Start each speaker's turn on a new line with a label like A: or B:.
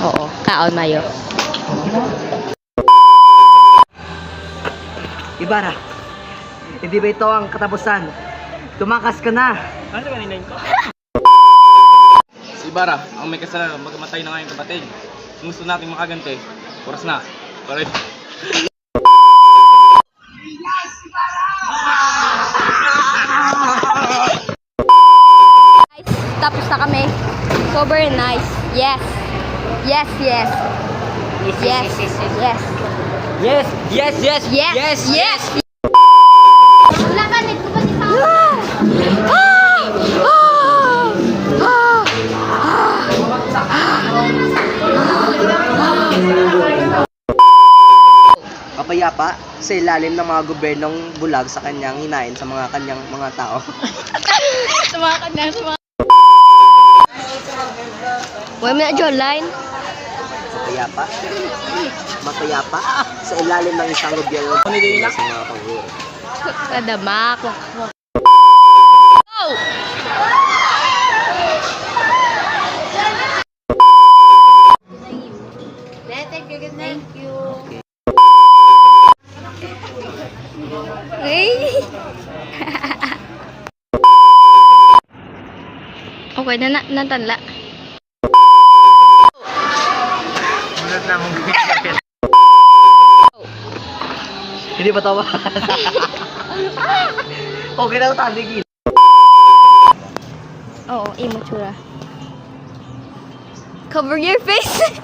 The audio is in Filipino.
A: Oo, kaon mayo.
B: Ibarra, hindi ba ito ang katapusan? Tumakas ka na!
C: Ano ba ninayin ko? Si Ibarra, ang may kasalanan magkamatay na ngayong kapatid. Kung gusto natin makaganti, oras na. Pare.
A: Tapos na kami. Sober nice. Yes. Yes, yes. Yes, yes, yes.
B: Yes! Yes! Yes!
A: Yes, yes. Wala ka, nito ba sa
B: Kapayapa sa ilalim ng mga gobernong bulag sa kanyang hinain sa mga kanyang mga tao.
A: Sa mga kanya, sa mga... Wala mo na dyan, line.
B: Kapayapa. Mapayapa sa ilalim ng isang gobyerno sa mga pangulo.
A: Kadamak. Oh! Thank you. Hey! Okay na natanla.
C: Munod na akong bibigyan.
B: Hindi ba tawa? Okay na taligin.
A: Oo, immature. Cover your face.